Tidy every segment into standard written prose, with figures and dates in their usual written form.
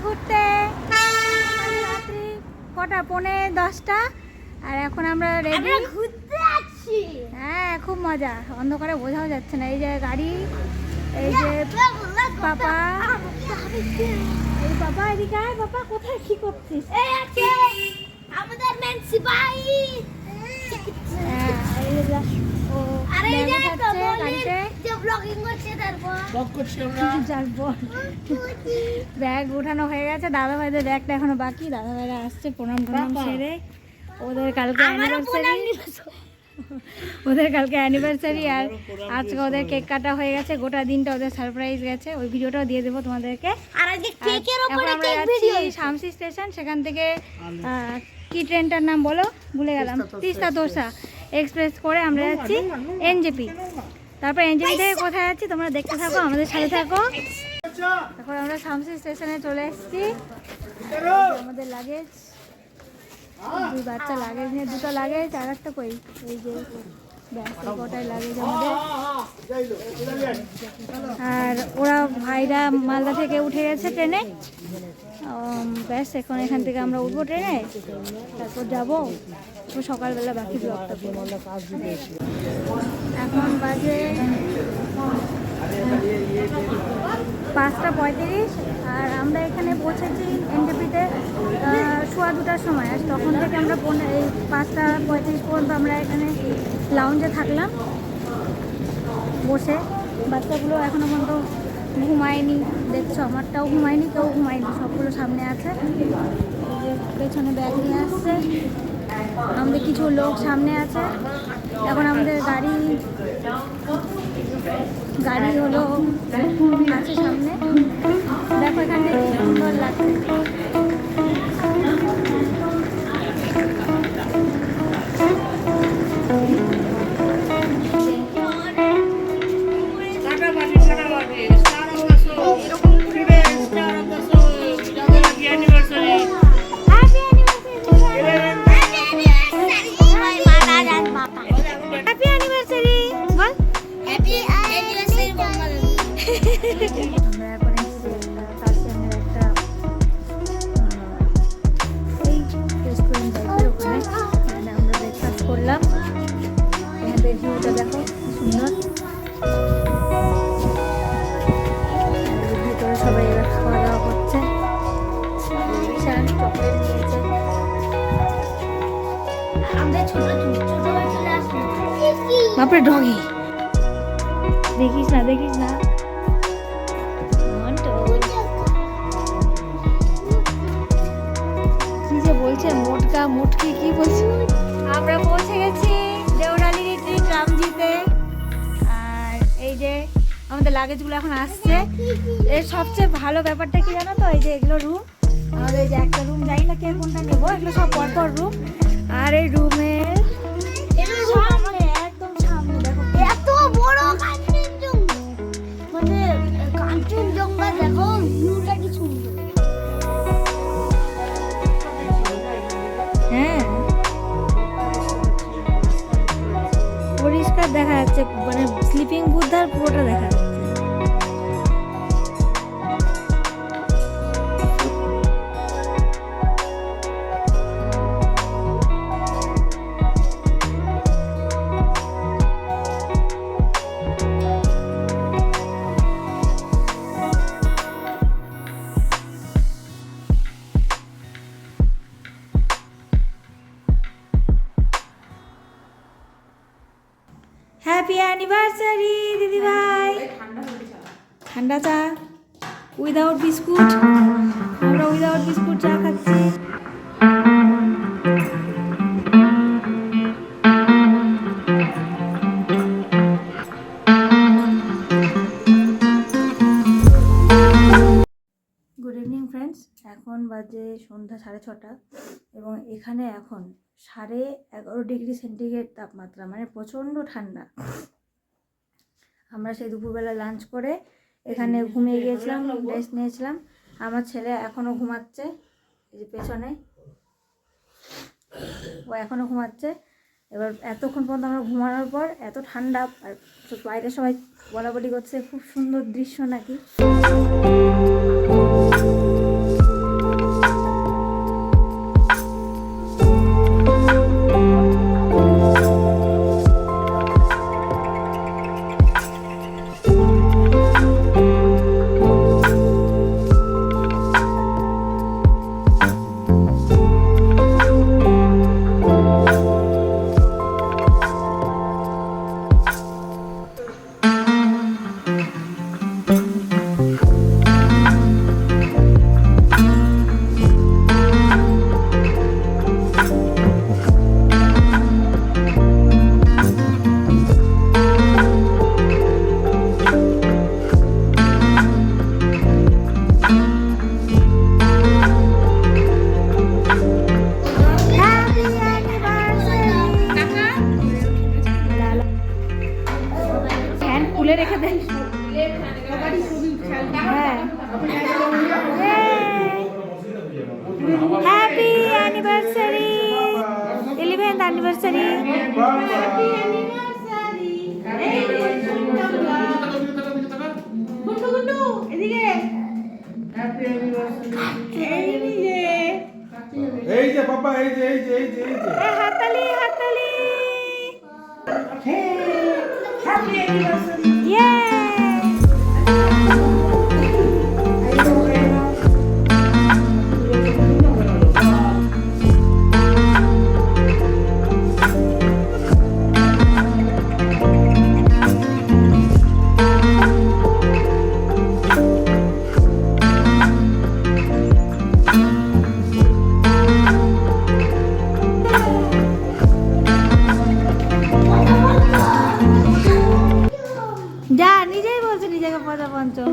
ঘুরতে। রাত্রি কটা 9:45 আর এখন আমরা রেডি ঘুরতে যাচ্ছি। হ্যাঁ খুব মজা, অন্ধকারে বোঝাও যাচ্ছে না। এই যে গাড়ি, এই যে পাপা, এই পাপা এদিকে আয়। পাপা কোথায় কি করছিস? এই আছে আমাদের মেন সিপাহি। হ্যাঁ এই যে ও আরে এই যে গাড়িতে যে ব্লগিং করছে তারপর ব্লগ করছি আমরা। যাবো। ব্যাগ উঠানো হয়ে গেছে, দাদা ভাইদের ব্যাগটা এখনো বাকি। দাদা ভাইরা আসছে প্রণাম সেরে। ওদের কালকে অ্যানিভার্সারি, আর আজকে ওদের কেক কাটা হয়ে গেছে। গোটা দিনটা ওদের সারপ্রাইজ গেছে, ওই ভিডিওটাও দিয়ে দেবো তোমাদেরকে। আর আজকে কেকের উপরে আমরা কেক যাচ্ছি ভিডিও শামসি স্টেশন, সেখান থেকে কি ট্রেনটার নাম বলো, ভুলে গেলাম, তিস্তা তোষা এক্সপ্রেস করে আমরা যাচ্ছি এনজেপি। তারপর এনজেপি থেকে কোথায় যাচ্ছি তোমরা দেখতে থাকো, আমাদের সাথে থাকো। এখন আমরা শামসি স্টেশনে চলে এসেছি। আমাদের লাগেজ, দুই বাচ্চা লাগেজ নিয়ে, দুটো লাগেজ আর একটা কই, এই যে ব্যাগটা গোটাই লাগেজ আমাদের। আর ওরা ভাইরা মালদা থেকে উঠে গেছে ট্রেনে। ব্যাস এখন এখান থেকে আমরা উঠবো ট্রেনে, তারপর যাবো সকালবেলা বাকি ব্লগটা। এখন বাজে 5:35 আর আমরা এখানে পৌঁছেছি এনজেপিতে 2:15 সময়। আর তখন থেকে আমরা এই 5:35 পর্যন্ত আমরা এখানে লাউঞ্জে থাকলাম বসে। বাচ্চাগুলো এখনো পর্যন্ত ঘুমায়নি, দেখছো আমারটাও ঘুমায়নি, কেউ ঘুমায়নি, সবগুলো সামনে আছে। পেছনে ব্যাগ নিয়ে আসছে, আমাদের কিছু লোক সামনে আছে। এখন আমাদের গাড়ি হলো আছে সামনে। দেখো এখানে কি সুন্দর লাগছে। আমরা এখন এসেছি কালচিয়ানের একটা এই রেস্টুরেন্ট টাইপের, ওখানে আমরা ব্রেকফাস্ট করলাম। এখানে ভিউটা দেখো সুন্দর। ভিতরে সবাই এবার খাওয়া দাওয়া করছে। চকলেট নিয়েছে। আমাদের ছোট ভাই চলে আসবে। বাপরে ডগি, দেখিস না দেখিস না। কি যে বলছে মোটকা মুটকি কি বলছে। আমরা পৌঁছে গেছি দেওরালি রিট্রিট রামজিতে। আর এই যে আমাদের লাগেজগুলো এখন আসছে। এর সবচেয়ে ভালো ব্যাপারটা কি জানো তো, এই যে এগুলো রুম, আমাদের এই যে একটা রুম, জানি না কে কোনটা নেবো, এগুলো সব পরপর রুম। আর এই রুমের সামনে, একদম সামনে দেখো এত বড় কাঞ্চনজঙ্ঘা, মানে কাঞ্চনজঙ্ঘা দেখো ভিউটা কি সুন্দর। হ্যাঁ পরিষ্কার দেখা যাচ্ছে, মানে স্লিপিং বুদ্ধার পুরোটা দেখা যাচ্ছে। হ্যাপি অ্যানিভার্সারি দিদি ভাই। ঠান্ডা চা উইদাউট বিস্কুট, আমরা উইদাউট বিস্কুট চা খাচ্ছি। গুড ইভিনিং ফ্রেন্ডস, এখন বাজে সন্ধ্যা 6:30 এবং এখানে এখন 11:30 ডিগ্রি সেন্টিগ্রেড তাপমাত্রা, মানে প্রচণ্ড ঠান্ডা। আমরা সেই দুপুরবেলা লাঞ্চ করে এখানে ঘুমিয়ে গিয়েছিলাম, রেস্ট নিয়েছিলাম। আমার ছেলে এখনও ঘুমাচ্ছে, এই যে পেছনে ও এখনও ঘুমাচ্ছে। এবার এতক্ষণ পর্যন্ত আমরা ঘুমানোর পর এত ঠান্ডা, আর বাইরে সবাই বলাবলি করছে খুব সুন্দর দৃশ্য নাকি। রেখে দেন। হ্যাঁ, হ্যাপি অ্যানিভার্সারি, 11th অ্যানিভার্সারি। এই যে বাবা, এই যে এই যে এই যে এই যে হাততালি হাততালি। ইয়ে যা, নিজেই বলছে নিজেকে পদা পঞ্চম।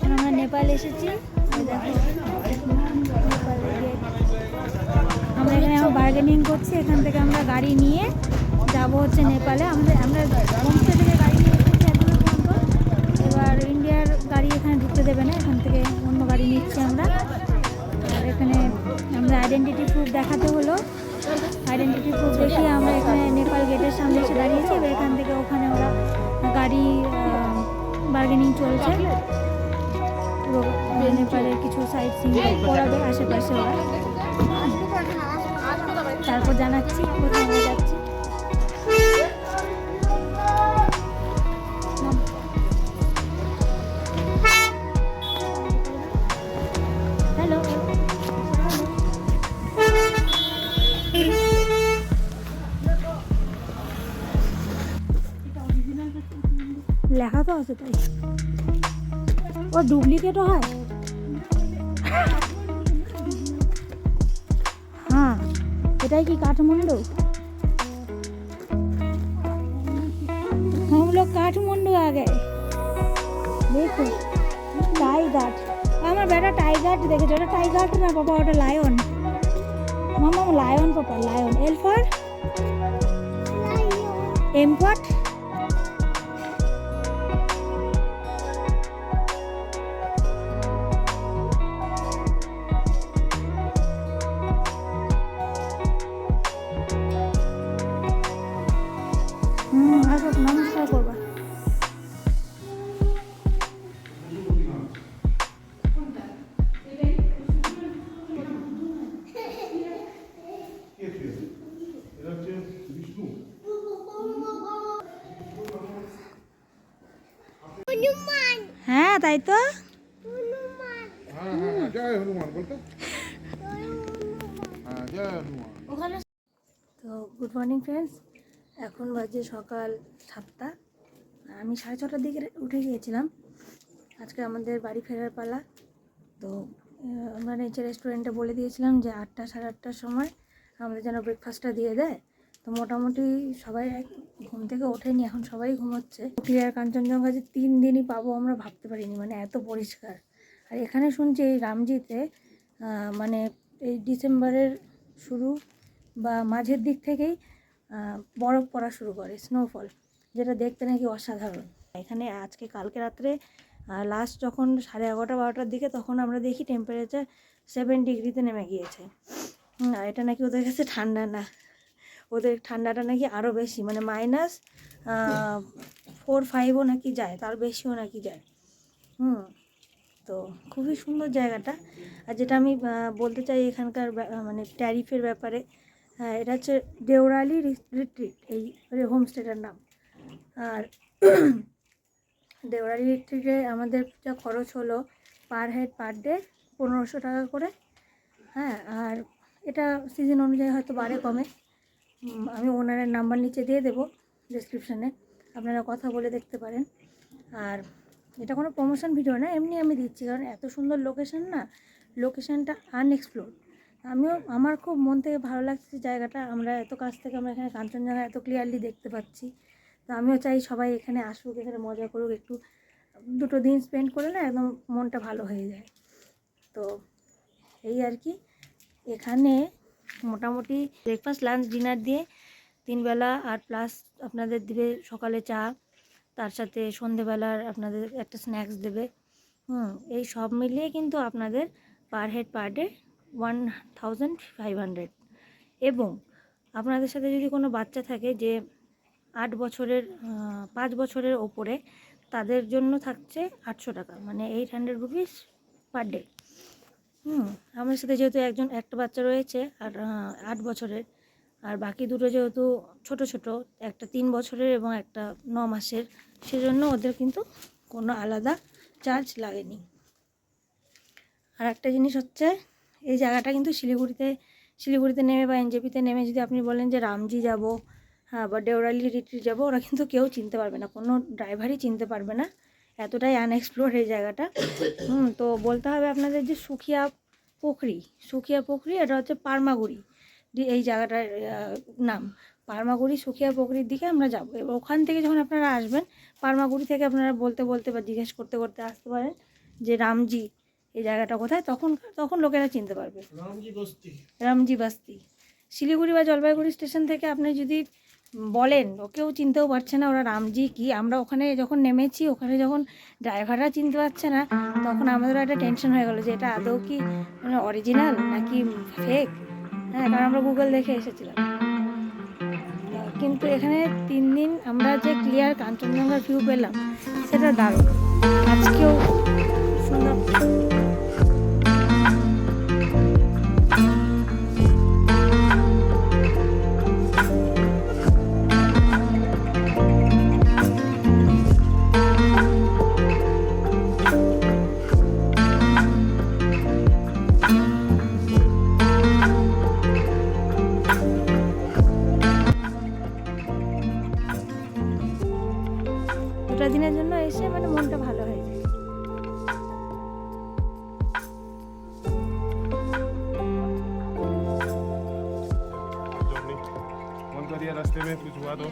আমরা নেপাল এসেছি, এই দেখো নেপালের গেট। আমরা এখানে বার্গেনিং করছি, এখান থেকে আমরা গাড়ি নিয়ে যাব হচ্ছে নেপালে। আমরা হোমস্টে থেকে গাড়ি নিয়ে এসেছি একদম পর্যন্ত। এবার ইন্ডিয়ার গাড়ি এখানে ঢুকতে দেবে না, এখান থেকে অন্য গাড়ি নিচ্ছি আমরা। আর এখানে আমরা আইডেন্টিটি প্রুফ দেখাতে হলো, আইডেন্টিটি প্রুফ দেখিয়ে আমরা এখানে নেপাল গেটের সামনে এসে দাঁড়িয়েছি। এবার এখান থেকে ওখানে ওরা গাড়ি বার্গেনিং চলছে, পুরো নেপালের কিছু সাইট সিন করাবে আশেপাশে ওরা। তারপর জানাচ্ছি কোথায় আমরা যাচ্ছি। হ্যালো, লেখা তো আছে তাই, ও ডুপ্লিকেটও হয়। हाँ, এটাই কি কাঠমান্ডু? हम लोग काठमांडू आ गए। देखो टाइगर, আমার বেটা টাইগার দেখেছে। ওটা টাইগার না বাবা, ওটা লায়ন। মামা lion papa, lion. L for এম্পট। আসো, নমস্কার করবা। হ্যাঁ তাই তো। জয় হনুমান বলতো। জয় হনুমান। তো গুড মর্নিং ফ্রেন্ডস, এখন বাজে সকাল 7টা। আমি 6:30টার দিকে উঠে গিয়েছিলাম। আজকে আমাদের বাড়ি ফেরার পালা। তো আমরা নিচে রেস্টুরেন্টে বলে দিয়েছিলাম যে 8টা সাড়ে 8টার সময় আমাদের যেন ব্রেকফাস্টটা দিয়ে দেয়। তো মোটামুটি সবাই ঘুম থেকে ওঠেনি, এখন সবাই ঘুমোচ্ছে। ক্লিয়ার কাঞ্চনজঙ্ঘা যে 3 দিনই পাবো আমরা ভাবতে পারিনি, মানে এত পরিষ্কার। আর এখানে শুনছি এই রামজিতে মানে এই ডিসেম্বরের শুরু বা মাঝের দিক থেকেই বরফ পড়া শুরু করে, স্নোফল, যেটা দেখতে নাকি অসাধারণ। এখানে আজকে কালকে রাত্রে লাস্ট যখন 11:30-12টার দিকে, তখন আমরা দেখি টেম্পারেচার 7 ডিগ্রিতে নেমে গিয়েছে। আর এটা নাকি ওদের কাছে ঠান্ডা না, ওদের ঠান্ডাটা নাকি আরও বেশি, মানে -4-5ও নাকি যায়, তার বেশিও নাকি যায়। তো খুবই সুন্দর জায়গাটা। আর যেটা আমি বলতে চাই এখানকার মানে ট্যারিফের ব্যাপারে, এটা হচ্ছে দেওরালি রিট্রিট, এই হোমস্টেটার নাম। আর দেওরালি রিট্রিটে আমাদের যা খরচ হলো পার হেড পার ডে 1500 টাকা করে। হ্যাঁ, আর এটা সিজন অনুযায়ী হয়তো বাড়ে কমে। আমি ওনারের নাম্বার নিচে দিয়ে দেবো ডেসক্রিপশানে, আপনারা কথা বলে দেখতে পারেন। আর এটা কোনো প্রমোশন ভিডিও না, এমনি আমি দিচ্ছি, কারণ এত সুন্দর লোকেশন না, লোকেশানটা আনএক্সপ্লোর। আমার খুব মন থেকে ভালো লাগছে জায়গাটা। আমরা এত কাছ থেকে আমরা এখানে কাঞ্চনজঙ্ঘা এত ক্লিয়ারলি দেখতে পাচ্ছি। তো আমিও চাই সবাই এখানে আসুক, এখানে মজা করুক, একটু 2 দিন স্পেন্ড করে না একদম মনটা ভালো হয়ে যায়। তো এই আর কি, এখানে মোটামুটি ব্রেকফাস্ট, লাঞ্চ, ডিনার দিয়ে 3 বেলা, আর প্লাস আপনাদের দিবে সকালে চা, তার সাথে সন্ধেবেলার আপনাদের একটা স্ন্যাক্স দেবে। এই সব মিলিয়ে কিন্তু আপনাদের পার হেড পার ডে 1500। এবং আপনাদের সাথে যদি কোনো বাচ্চা থাকে যে 8 বছরের 5 বছরের ওপরে, তাদের জন্য থাকছে 800 টাকা, মানে 800 রুপিস পার ডে। আমার সাথে যেহেতু একটা বাচ্চা রয়েছে আর 8 বছরের, আর বাকি দুটো যেহেতু ছোট ছোট, একটা 3 বছরের এবং একটা 9 মাসের, সেজন্য ওদের কিন্তু কোনো আলাদা চার্জ লাগেনি। আর একটা জিনিস হচ্ছে, এই জায়গাটা কিন্তু শিলিগুড়িতে নেমে বা এনজেপিতে নেমে যদি আপনি বলেন যে রামজি যাব, হ্যাঁ, বা দেওরালি রিট্রিট যাব, ওরা কিন্তু কেউ চিনতে পারবে না, কোনো ড্রাইভারই চিনতে পারবে না, এতটাই আনএক্সপ্লোর এই জায়গাটা। তো বলতে হবে আপনাদের যে সুখিয়া পুকুরি, এটা হচ্ছে পারমাগুড়ি, এই জায়গাটার নাম পারমাগুড়ি। সুখিয়া পুকুরির দিকে আমরা যাব। এবার ওখান থেকে যখন আপনারা আসবেন, পারমাগুড়ি থেকে আপনারা বলতে বলতে বা জিজ্ঞেস করতে করতে আসতে পারেন যে রামজি এই জায়গাটা কোথায়, তখন লোকেরা চিনতে পারবে। রামজি বস্তি শিলিগুড়ি বা জলপাইগুড়ি স্টেশন থেকে আপনি যদি বলেন, কেউ চিনতেও পারছে না ওরা রামজি কি। আমরা ওখানে যখন নেমেছি, ওখানে যখন ড্রাইভাররা চিনতে পারছে না, তখন আমাদেরও একটা টেনশন হয়ে গেলো যে এটা আদৌ কি মানে অরিজিনাল নাকি ফেক। হ্যাঁ, কারণ আমরা গুগল দেখে এসেছিলাম। কিন্তু এখানে 3 দিন আমরা যে ক্লিয়ার কাঞ্চনজঙ্ঘার ভিউ পেলাম, সেটা দারুণ। আজকেও সুন্দর। দিনের জন্য এসে মানে মনটা ভালো হয়ে যায়। रास्ते में कुछ हुआ तो